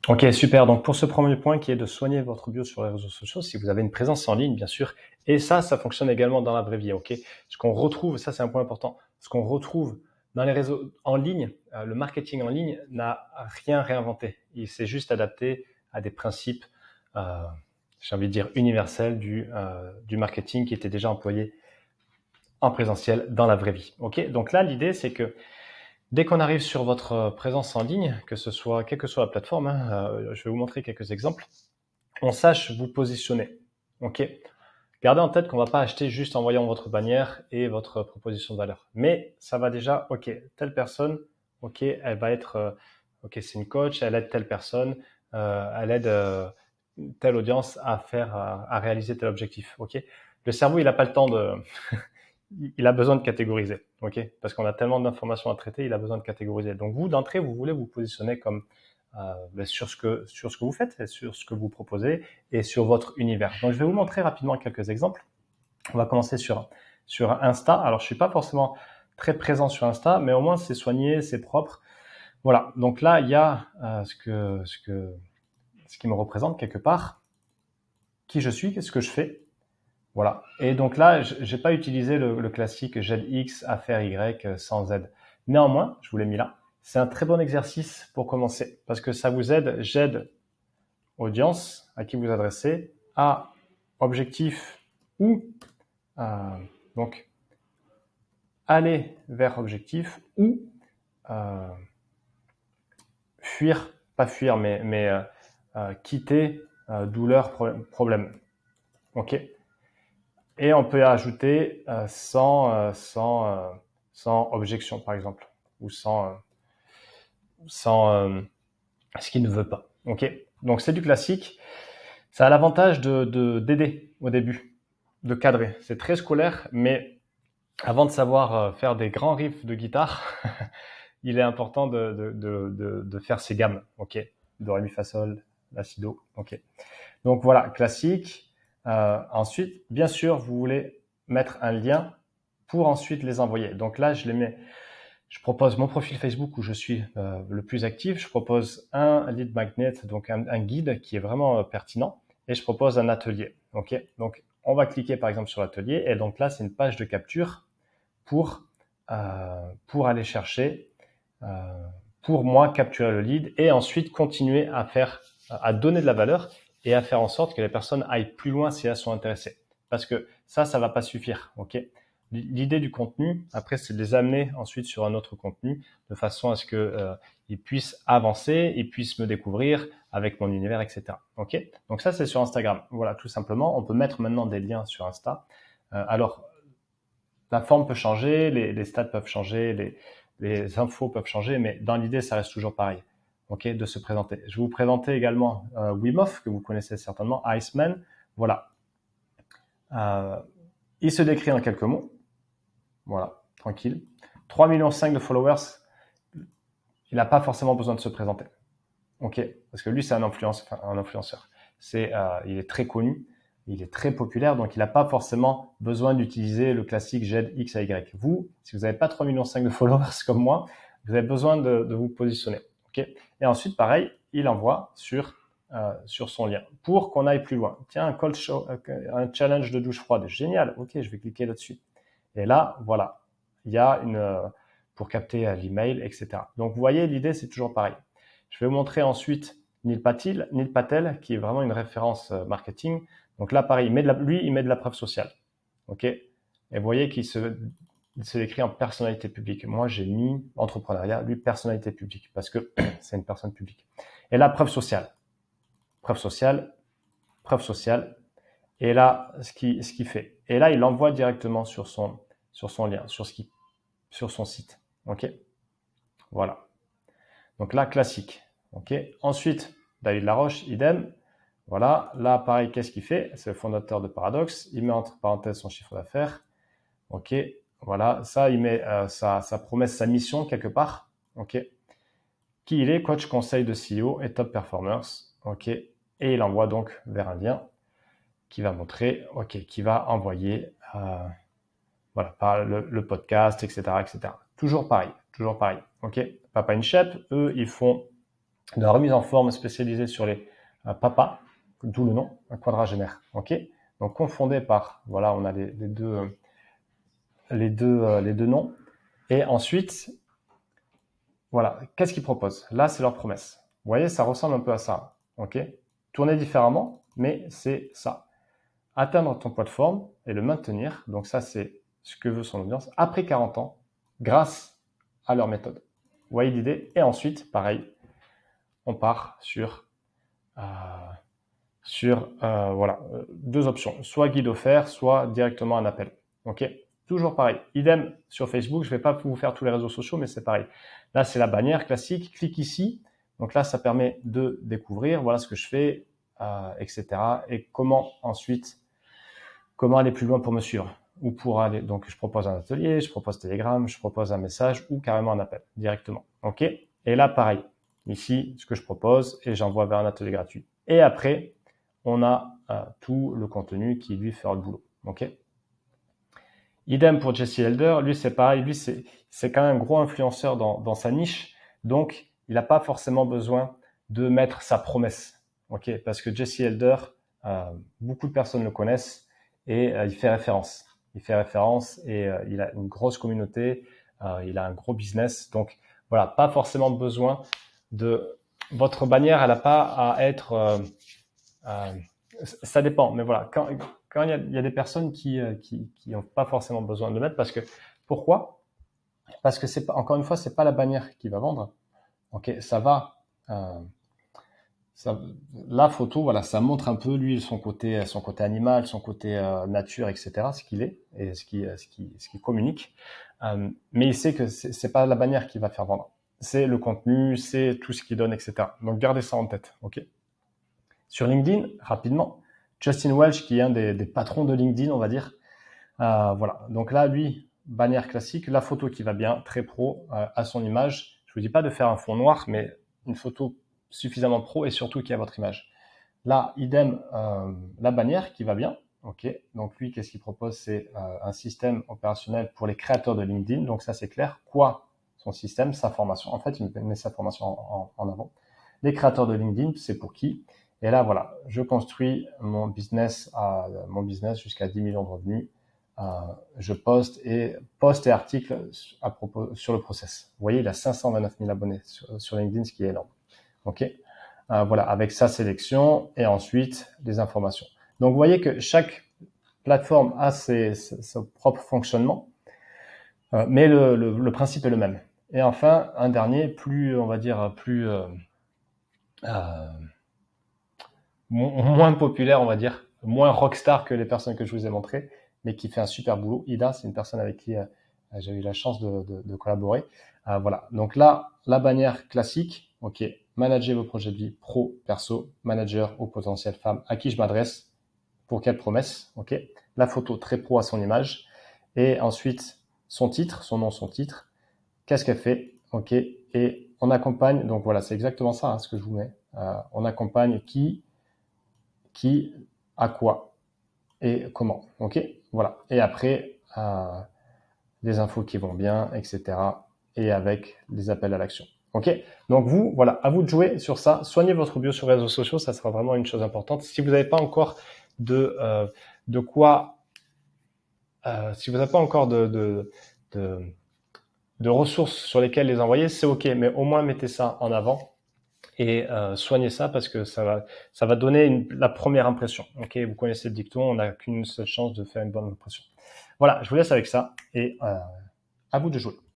Ok, super. Donc pour ce premier point qui est de soigner votre bio sur les réseaux sociaux, si vous avez une présence en ligne, bien sûr, et ça fonctionne également dans la vraie vie, ok. Ce qu'on retrouve, ça c'est un point important, ce qu'on retrouve dans les réseaux en ligne, le marketing en ligne n'a rien réinventé. Il s'est juste adapté à des principes, euh, j'ai envie de dire universels du marketing qui étaient déjà employés en présentiel dans la vraie vie, ok. Donc là, l'idée c'est que dès qu'on arrive sur votre présence en ligne, que ce soit, quelle que soit la plateforme, je vais vous montrer quelques exemples, on sache vous positionner. Ok. Gardez en tête qu'on ne va pas acheter juste en voyant votre bannière et votre proposition de valeur. Mais ça va déjà, ok, telle personne, ok, elle va être, ok, c'est une coach, elle aide telle personne, elle aide telle audience à réaliser tel objectif. Ok. Le cerveau, il n'a pas le temps de, il a besoin de catégoriser, ok? Parce qu'on a tellement d'informations à traiter, il a besoin de catégoriser. Donc vous, d'entrée, vous voulez vous positionner comme sur ce que vous faites, et sur ce que vous proposez et sur votre univers. Donc je vais vous montrer rapidement quelques exemples. On va commencer sur Insta. Alors je suis pas forcément très présent sur Insta, mais au moins c'est soigné, c'est propre. Voilà. Donc là il y a ce qui me représente quelque part, qui je suis, qu'est-ce que je fais. Voilà. Et donc là, j'ai pas utilisé le classique j'aide X à faire Y sans Z. Néanmoins, je vous l'ai mis là. C'est un très bon exercice pour commencer parce que ça vous aide. J'aide audience à qui vous adressez à objectif ou donc aller vers objectif ou euh, fuir, pas fuir, mais quitter douleur, problème. Ok. Et on peut ajouter sans objection, par exemple, ou sans ce qu'il ne veut pas. Ok. Donc c'est du classique. Ça a l'avantage d'aider au début, de cadrer. C'est très scolaire, mais avant de savoir faire des grands riffs de guitare, il est important de faire ces gammes. Ok. Do, ré, mi, fa, sol, la, si, do. Ok. Donc voilà, classique. Ensuite, bien sûr, vous voulez mettre un lien pour ensuite les envoyer. Donc là, je les mets. Je propose mon profil Facebook où je suis le plus actif. Je propose un lead magnet, donc un guide qui est vraiment pertinent, et je propose un atelier. Ok. Donc on va cliquer par exemple sur l'atelier, et donc là, c'est une page de capture pour aller chercher, euh, pour moi capturer le lead et ensuite continuer à donner de la valeur et à faire en sorte que les personnes aillent plus loin si elles sont intéressées. Parce que ça va pas suffire, ok? L'idée du contenu, après, c'est de les amener ensuite sur un autre contenu de façon à ce que ils puissent avancer, ils puissent me découvrir avec mon univers, etc. Ok? Donc ça, c'est sur Instagram. Voilà, tout simplement. On peut mettre maintenant des liens sur Insta. Alors, la forme peut changer, les stats peuvent changer, les infos peuvent changer, mais dans l'idée, ça reste toujours pareil. Ok, de se présenter. Je vais vous présenter également Wim Hof, que vous connaissez certainement, Iceman. Voilà. Il se décrit en quelques mots. Voilà, tranquille. 3,5 millions de followers. Il n'a pas forcément besoin de se présenter. Ok, parce que lui, c'est un influenceur. Il est très connu. Il est très populaire, donc il n'a pas forcément besoin d'utiliser le classique j'aide X à Y. Vous, si vous n'avez pas 3,5 millions de followers comme moi, vous avez besoin de vous positionner. Okay, et ensuite, pareil, il envoie sur son lien pour qu'on aille plus loin. Tiens, un challenge de douche froide. Génial. Ok, je vais cliquer là-dessus. Et là, voilà, il y a pour capter l'email, etc. Donc, vous voyez, l'idée, c'est toujours pareil. Je vais vous montrer ensuite Neil Patel, qui est vraiment une référence marketing. Donc là, pareil, il met de la preuve sociale. Ok. Et vous voyez qu'il se décrit en personnalité publique. Moi, j'ai mis entrepreneuriat, lui, personnalité publique, parce que c'est une personne publique. Et là, preuve sociale. Preuve sociale, preuve sociale. Et là, ce qu'il fait. Et là, il l'envoie directement sur son lien, sur son site. Ok. Voilà. Donc là, classique. Ok. Ensuite, David Laroche, idem. Voilà, là, pareil, qu'est-ce qu'il fait? C'est le fondateur de Paradox. Il met entre parenthèses son chiffre d'affaires. Ok, voilà, ça, il met sa promesse, sa mission quelque part. Ok, qui il est? Coach, conseil de CEO et top performers. Ok, et il envoie donc vers un lien qui va montrer, ok, qui va envoyer, voilà, par le podcast, etc., etc. Toujours pareil, toujours pareil. Ok, Papa InShape, eux, ils font de la remise en forme spécialisée sur les papas, d'où le nom, un quadragénaire. Ok. Donc confondé par, voilà, on a les deux noms. Et ensuite, voilà, qu'est-ce qu'ils proposent? Là, c'est leur promesse. Vous voyez, ça ressemble un peu à ça. Ok. Tourner différemment, mais c'est ça. Atteindre ton poids de forme et le maintenir. Donc ça, c'est ce que veut son audience après 40 ans, grâce à leur méthode. Vous voyez l'idée? Et ensuite, pareil, on part sur voilà, deux options. Soit guide offert, soit directement un appel. Ok. Toujours pareil. Idem sur Facebook. Je ne vais pas vous faire tous les réseaux sociaux, mais c'est pareil. Là, c'est la bannière classique. Clique ici. Donc là, ça permet de découvrir. Voilà ce que je fais, etc. Et comment ensuite, comment aller plus loin pour me suivre ou pour aller. Donc, je propose un atelier, je propose Telegram, je propose un message ou carrément un appel directement. Ok. Et là, pareil. Ici, ce que je propose et j'envoie vers un atelier gratuit. Et après, on a tout le contenu qui lui fera le boulot. Ok. Idem pour Jesse Elder, lui c'est pareil, lui c'est quand même un gros influenceur dans sa niche, donc il n'a pas forcément besoin de mettre sa promesse, ok, parce que Jesse Elder, beaucoup de personnes le connaissent et il fait référence. Il fait référence et il a une grosse communauté, il a un gros business, donc voilà, pas forcément besoin de votre bannière, elle n'a pas à être ça dépend, mais voilà, quand il y a des personnes qui ont pas forcément besoin de le mettre parce que pourquoi? Parce que c'est pas, encore une fois, c'est pas la bannière qui va vendre. Ok, ça va, la photo, voilà, ça montre un peu lui son côté animal, son côté nature, etc. Ce qu'il est et ce qui communique. Mais il sait que c'est pas la bannière qui va faire vendre. C'est le contenu, c'est tout ce qu'il donne, etc. Donc gardez ça en tête, ok? Sur LinkedIn, rapidement, Justin Welch, qui est un des patrons de LinkedIn, on va dire. Voilà. Donc là, lui, bannière classique, la photo qui va bien, très pro, à son image. Je vous dis pas de faire un fond noir, mais une photo suffisamment pro et surtout qui a votre image. Là, idem, la bannière qui va bien. Ok. Donc lui, qu'est-ce qu'il propose? C'est un système opérationnel pour les créateurs de LinkedIn. Donc ça, c'est clair. Quoi? Son système, sa formation. En fait, il met sa formation en avant. Les créateurs de LinkedIn, c'est pour qui? Et là, voilà, je construis mon business jusqu'à 10 millions de revenus. Je poste et articles à propos sur le process. Vous voyez, il a 529 000 abonnés sur LinkedIn, ce qui est énorme. Ok. Voilà, avec sa sélection et ensuite les informations. Donc, vous voyez que chaque plateforme a son propre fonctionnement, mais le principe est le même. Et enfin, un dernier, on va dire, moins populaire, on va dire, moins rockstar que les personnes que je vous ai montrées, mais qui fait un super boulot. Ida, c'est une personne avec qui j'ai eu la chance de collaborer. Voilà. Donc là, la bannière classique, ok, manager vos projets de vie pro, perso, manager aux potentielles femmes à qui je m'adresse, pour quelle promesse, ok. La photo très pro à son image, et ensuite son titre, son nom, son titre, qu'est-ce qu'elle fait, ok, et on accompagne, donc voilà, c'est exactement ça hein, ce que je vous mets, on accompagne qui, à quoi et comment. Ok, voilà. Et après, les infos qui vont bien, etc. Et avec les appels à l'action. Ok, donc vous, voilà, à vous de jouer sur ça. Soignez votre bio sur les réseaux sociaux, ça sera vraiment une chose importante. Si vous n'avez pas encore de quoi, si vous n'avez pas encore de ressources sur lesquelles les envoyer, c'est ok, mais au moins mettez ça en avant. Et soignez ça parce que ça va donner la première impression. Ok, vous connaissez le dicton, on n'a qu'une seule chance de faire une bonne impression. Voilà, je vous laisse avec ça et à vous de jouer.